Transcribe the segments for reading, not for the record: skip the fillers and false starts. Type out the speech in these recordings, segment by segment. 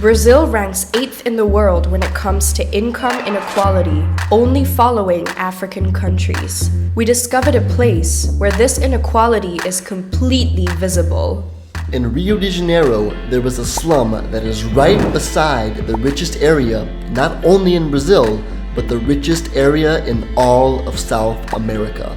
Brazil ranks 8th in the world when it comes to income inequality, only following African countries. We discovered a place where this inequality is completely visible. In Rio de Janeiro, there was a slum that is right beside the richest area, not only in Brazil, but the richest area in all of South America.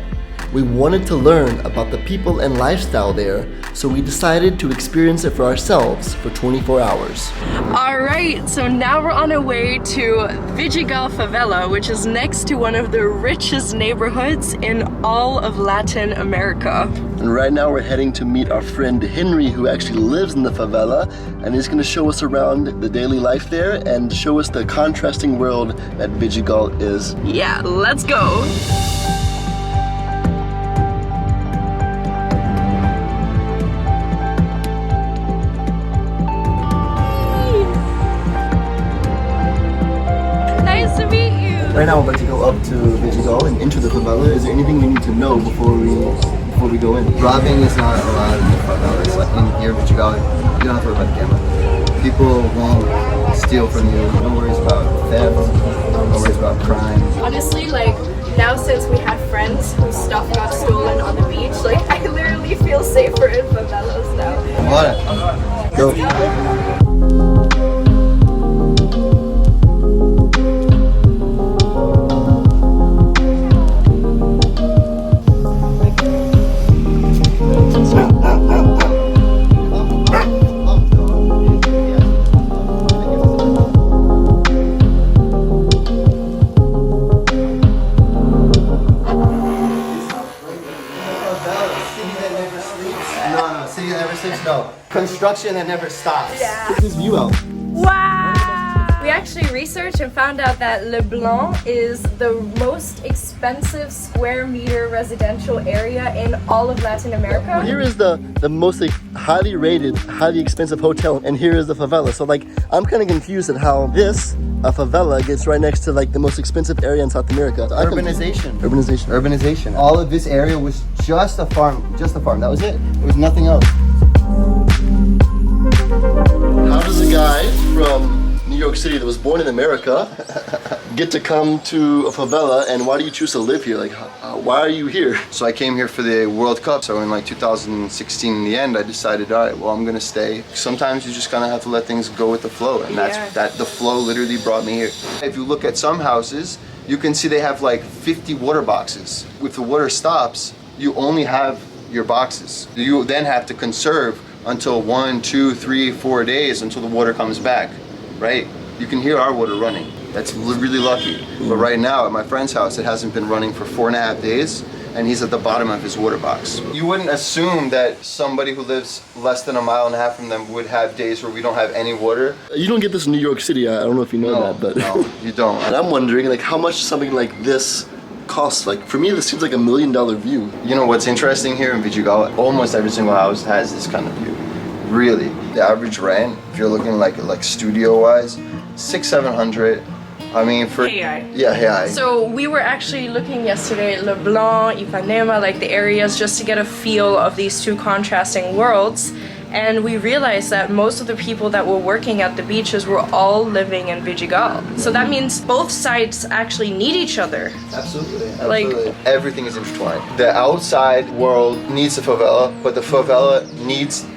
We wanted to learn about the people and lifestyle there, so we decided to experience it for ourselves for 24 hours. Alright, so now we're on our way to Vidigal Favela, which is next to one of the richest neighborhoods in all of Latin America. And right now we're heading to meet our friend Henry, who actually lives in the favela, and he's going to show us around the daily life there and show us the contrasting world that Vidigal is. Yeah, let's go! Right now we're about to go up to Vidigal and into the favela. Is there anything we need to know before we go in? Robbing is not allowed in the favelas. Like in here, Vidigal, you don't have to worry about the camera. People won't steal from you. No worries about theft. No worries about crime. Honestly, like, now since we have friends whose stuff got stolen on the beach, like, I literally feel safer in favelas now. What? Go. No. Construction that never stops. Yeah. Check this view out. Wow! We actually researched and found out that Leblon is the most expensive square meter residential area in all of Latin America. Here is the most highly rated, highly expensive hotel, and here is the favela. So like, I'm kind of confused at how a favela gets right next to like the most expensive area in South America. So Urbanization. Urbanization. All of this area was just a farm. That was it. There was nothing else. How does a guy from New York City that was born in America get to come to a favela, and why do you choose to live here? Like, why are you here? So I came here for the World Cup. So in like 2016, in the end, I decided, all right, well, I'm gonna stay. Sometimes you just kind of have to let things go with the flow, and the flow literally brought me here. If you look at some houses, you can see they have like 50 water boxes. If the water stops, you only have your boxes. You then have to conserve until 1, 2, 3, 4 days until the water comes back, right? You can hear our water running. That's really lucky. But right now at my friend's house, it hasn't been running for 4.5 days, and he's at the bottom of his water box. You wouldn't assume that somebody who lives less than 1.5 miles from them would have days where we don't have any water. You don't get this in New York City. I don't know if you know that, but no, you don't. And I'm wondering, like, how much something like this costs. Like, for me, this seems like $1 million view. You know what's interesting here in Vidigal? Almost every single house has this kind of view. Really, the average rent, if you're looking like studio-wise, 600-700. I mean, for AI. So we were actually looking yesterday at Leblon, Ipanema, like the areas, just to get a feel of these two contrasting worlds. And we realized that most of the people that were working at the beaches were all living in Vidigal. So that means both sides actually need each other. Absolutely. Like, everything is intertwined. The outside world needs the favela, but the favela needs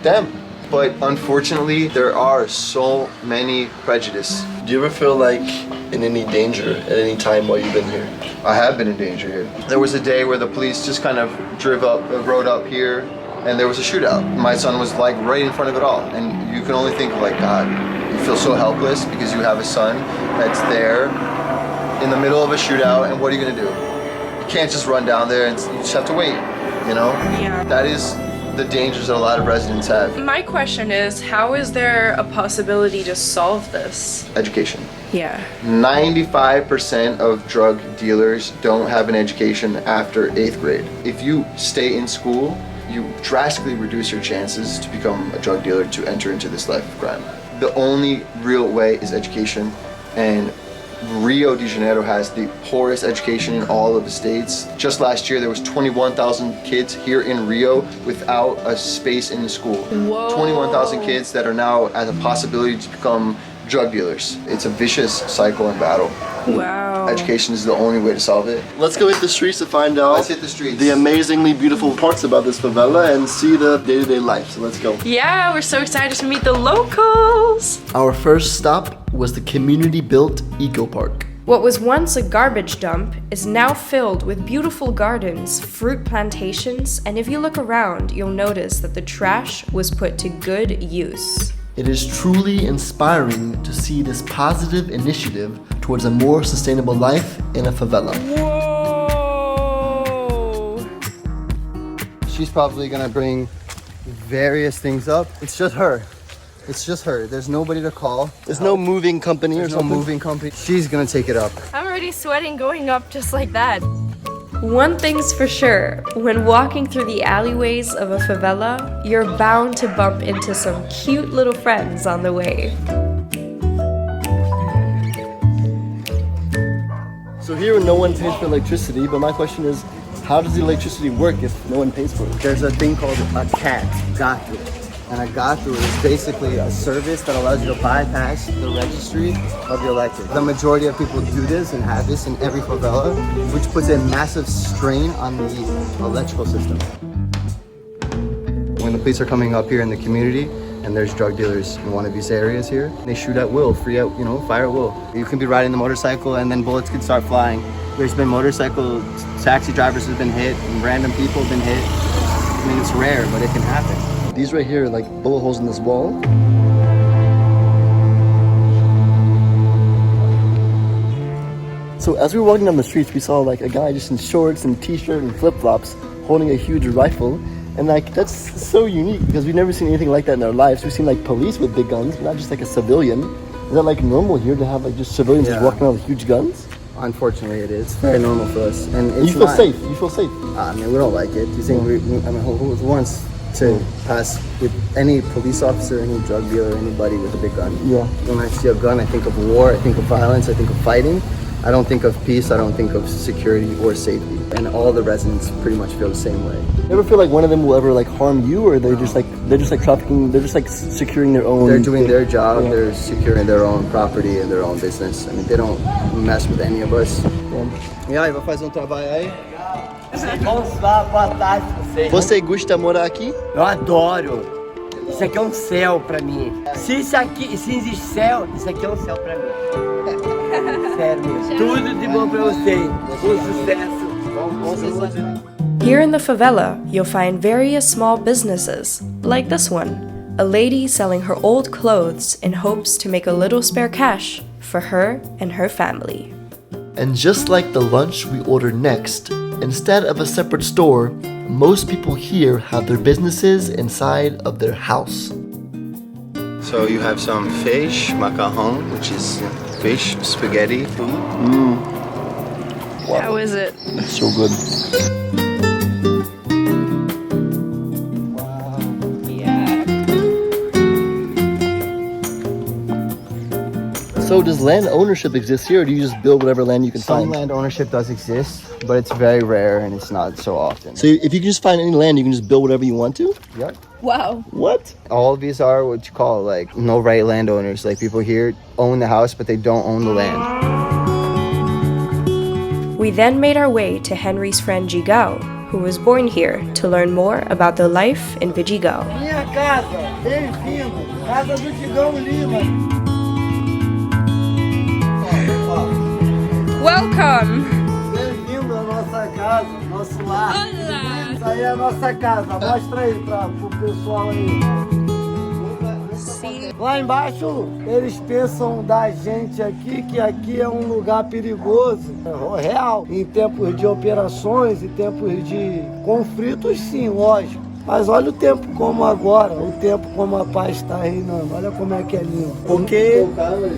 them. But unfortunately, there are so many prejudice. Do you ever feel like in any danger at any time while you've been here? I have been in danger here. There was a day where the police just kind of rode up here, and there was a shootout. My son was like right in front of it all. And you can only think like, God, you feel so helpless because you have a son that's there in the middle of a shootout, and what are you gonna do? You can't just run down there, and you just have to wait, you know? Yeah. That is the dangers that a lot of residents have. My question is, how is there a possibility to solve this? Education. Yeah. 95% of drug dealers don't have an education after 8th grade. If you stay in school, you drastically reduce your chances to become a drug dealer, to enter into this life of crime. The only real way is education, and Rio de Janeiro has the poorest education in all of the states. Just last year, there was 21,000 kids here in Rio without a space in the school. Whoa. 21,000 kids that are now at the possibility to become drug dealers. It's a vicious cycle and battle. Wow. Education is the only way to solve it. Let's go hit the streets to find out Let's hit the streets. the amazingly beautiful parts about this favela and see the day-to-day life. So let's go. Yeah, we're so excited to meet the locals. Our first stop was the community-built eco park. What was once a garbage dump is now filled with beautiful gardens, fruit plantations, and if you look around, you'll notice that the trash was put to good use. It is truly inspiring to see this positive initiative towards a more sustainable life in a favela. Whoa! She's probably gonna bring various things up. It's just her. It's just her. There's nobody to call. There's no moving company There's or no something? moving company. She's gonna take it up. I'm already sweating going up just like that. One thing's for sure, when walking through the alleyways of a favela, you're bound to bump into some cute little friends on the way. So here no one pays for electricity, but my question is, how does the electricity work if no one pays for it? There's a thing called a CAT, gato. And a gato is basically a service that allows you to bypass the registry of your electric. The majority of people do this and have this in every favela, which puts a massive strain on the electrical system. When the police are coming up here in the community and there's drug dealers in one of these areas here, they shoot at will, fire at will. You can be riding the motorcycle and then bullets can start flying. There's been motorcycle taxi drivers who've been hit and random people have been hit. I mean, it's rare, but it can happen. These right here are like bullet holes in this wall. So as we were walking down the streets, we saw like a guy just in shorts and t-shirt and flip-flops holding a huge rifle. And like, that's so unique because we've never seen anything like that in our lives. We've seen like police with big guns, but not just like a civilian. Is that like normal here to have like just civilians just walking around with huge guns? Unfortunately, it is very normal for us, and it's You feel not- safe. You feel safe. I mean, we don't like it. You think who wants to pass with any police officer, any drug dealer, anybody with a big gun? Yeah. When I see a gun, I think of war. I think of violence. I think of fighting. I don't think of peace. I don't think of security or safety. And all the residents pretty much feel the same way. You ever feel like one of them will ever like harm you, or they're just like trafficking? They're just like securing their own. They're doing their job. Yeah. They're securing their own property and their own business. I mean, they don't mess with any of us. E aí, vai fazer trabalho aí? Bonsoir, boa tarde pra vocês. Você gosta de morar aqui? Eu adoro. Isso aqui é um céu pra mim. Se existe céu, isso aqui é um céu pra mim. Sério mesmo. Tudo de bom pra vocês. Sucesso. Bom sucesso. Here in the favela, you'll find various small businesses, like this one. A lady selling her old clothes in hopes to make a little spare cash for her and her family. And just like the lunch we ordered next, instead of a separate store, most people here have their businesses inside of their house. So you have some fish, macarrón, which is fish, spaghetti. How is it? It's so good. So does land ownership exist here, or do you just build whatever land you can Some find? land ownership does exist, but it's very rare and it's not so often. So if you can just find any land, you can just build whatever you want to? Yep. Wow. What? All of these are what you call like no right landowners. Like people here own the house, but they don't own the land. We then made our way to Henry's friend Gigao, who was born here, to learn more about the life in Vigigao. Minha casa, bem-vindo. Casa do Digão Lima. Welcome! Bem-vindo à nossa casa, nosso lar. Olá! Isso aí é a nossa casa. Mostra aí pro pessoal aí. Sim. Lá embaixo, eles pensam da gente aqui que aqui é um lugar perigoso, real. Em tempos de operações, em tempos de conflitos, sim, lógico. Mas olha o tempo como agora, o tempo como a paz está reinando. Olha como é que é lindo. Por que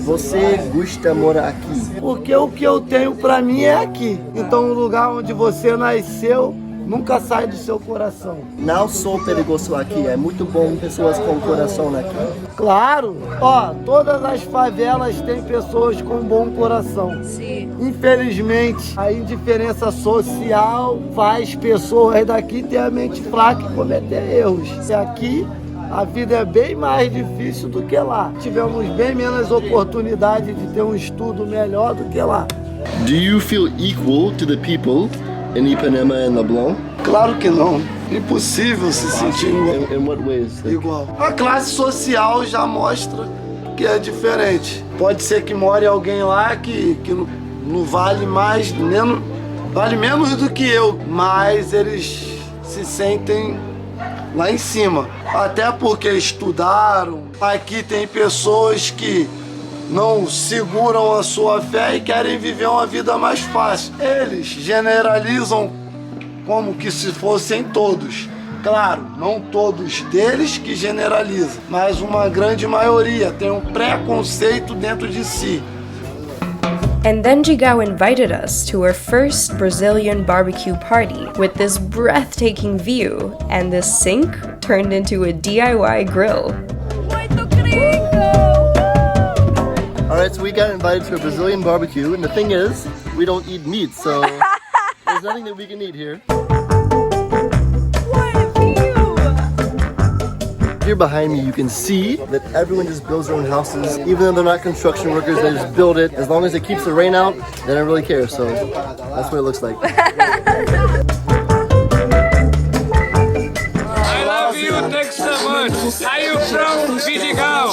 você gosta de morar aqui? Porque o que eu tenho pra mim é aqui. Então o lugar onde você nasceu nunca sai do seu coração. Não sou perigoso aqui, é muito bom pessoas com coração aqui. Claro, ó, todas as favelas têm pessoas com bom coração. Sim. Infelizmente, a indiferença social faz pessoas daqui ter a mente fraca e cometer erros. E aqui a vida é bem mais difícil do que lá. Tivemos bem menos oportunidade de ter um estudo melhor do que lá. Do you feel equal to the people in Ipanema and Leblon? Claro que não. Impossível se sentir igual. In what ways? Igual. A classe social já mostra que é diferente. Pode ser que more alguém lá que não vale mais, vale menos do que eu, mas eles se sentem lá em cima. Até porque estudaram. Aqui tem pessoas que não seguram a sua fé e querem viver uma vida mais fácil. Eles generalizam como que se fossem todos. Claro, não todos deles que generalizam, mas uma grande maioria tem um preconceito dentro de si. And then Gigao invited us to our first Brazilian barbecue party with this breathtaking view, and this sink turned into a DIY grill. Alright, so we got invited to a Brazilian barbecue, and the thing is, we don't eat meat, so there's nothing that we can eat here. Here behind me, you can see that everyone just builds their own houses. Even though they're not construction workers, they just build it. As long as it keeps the rain out, they don't really care. So that's what it looks like. I love you, thanks so much. Are you from Vidigal?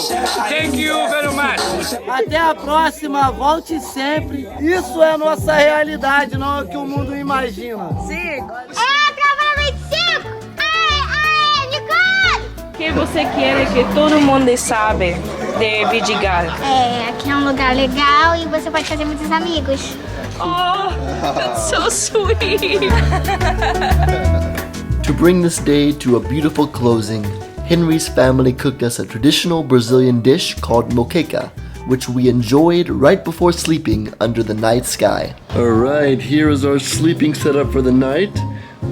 Thank you very much. Até a próxima, volte sempre. Isso é a nossa realidade, não é o que o mundo imagina. Sim. O que você quer que todo mundo sabe de Vidigal? Aqui é um lugar legal e você pode fazer muitos amigos. Oh, that's so sweet. To bring this day to a beautiful closing, Henry's family cooked us a traditional Brazilian dish called moqueca, which we enjoyed right before sleeping under the night sky. Alright, here is our sleeping setup for the night.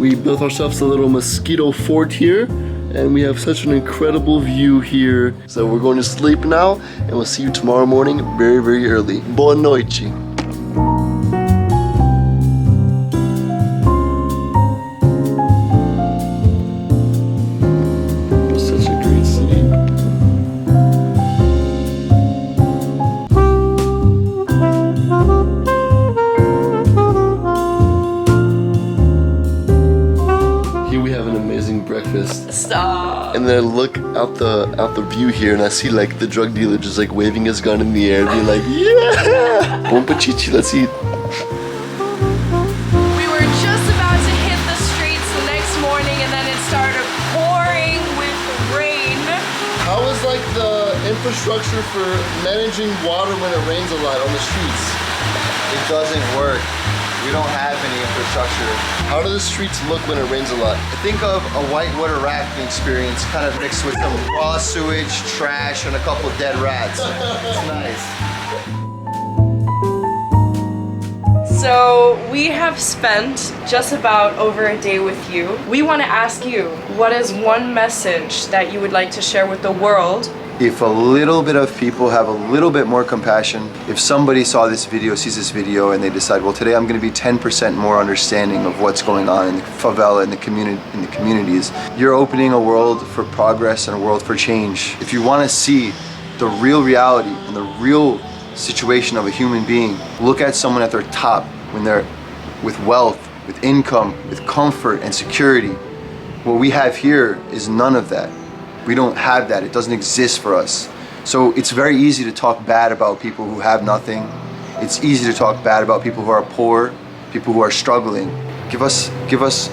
We built ourselves a little mosquito fort here, and we have such an incredible view here. So we're going to sleep now, and we'll see you tomorrow morning very, very early. Boa noite. Such a great sleep. Here we have an amazing breakfast. Stop. And then I look out the view here, and I see like the drug dealer just like waving his gun in the air, being like, "Yeah, bom pachichi, let's eat." We were just about to hit the streets the next morning, and then it started pouring with rain. How is like the infrastructure for managing water when it rains a lot on the streets? It doesn't work. We don't have any infrastructure. How do the streets look when it rains a lot? Think of a whitewater rafting experience kind of mixed with some raw sewage, trash, and a couple dead rats. It's nice. So we have spent just about over a day with you. We want to ask you, what is one message that you would like to share with the world? If a little bit of people have a little bit more compassion, if somebody sees this video, and they decide, well, today I'm going to be 10% more understanding of what's going on in the favela, in the communities, you're opening a world for progress and a world for change. If you want to see the real reality and the real situation of a human being, look at someone at their top when they're with wealth, with income, with comfort and security. What we have here is none of that. We don't have that. It doesn't exist for us. So it's very easy to talk bad about people who have nothing. It's easy to talk bad about people who are poor, people who are struggling. Give us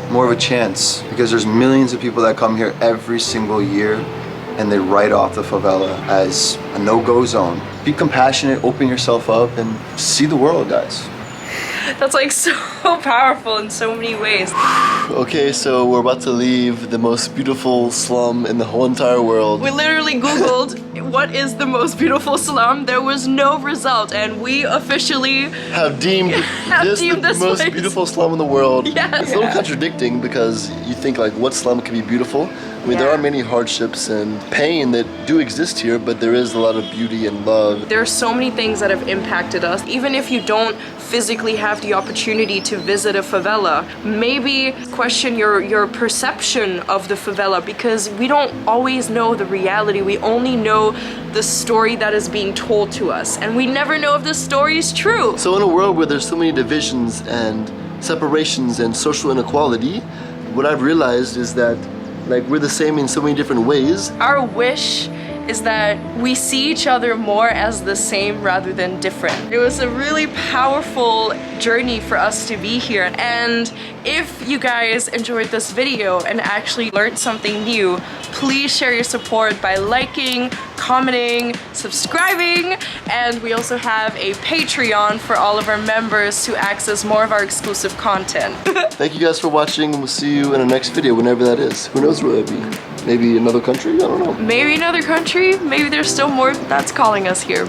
more of a chance, because there's millions of people that come here every single year, and they write off the favela as a no-go zone. Be compassionate, open yourself up, and see the world, guys. That's like so powerful in so many ways. Okay, so we're about to leave the most beautiful slum in the whole entire world. We literally Googled what is the most beautiful slum, there was no result, and we officially Have deemed this deemed the this most place. beautiful slum in the world. Yes. It's a little contradicting because you think like what slum can be beautiful? I mean, there Yeah. are many hardships and pain that do exist here, but there is a lot of beauty and love. There are so many things that have impacted us. Even if you don't physically have the opportunity to visit a favela, maybe question your perception of the favela, because we don't always know the reality. We only know the story that is being told to us, and we never know if the story is true. So in a world where there's so many divisions and separations and social inequality, what I've realized is that like we're the same in so many different ways. Our wish is that we see each other more as the same rather than different. It was a really powerful journey for us to be here, and if you guys enjoyed this video and actually learned something new, please share your support by liking, commenting, subscribing, and we also have a Patreon for all of our members to access more of our exclusive content. Thank you guys for watching, and we'll see you in the next video, whenever that is. Who knows where it'll be? Maybe another country? I don't know. Maybe another country, maybe there's still more that's calling us here.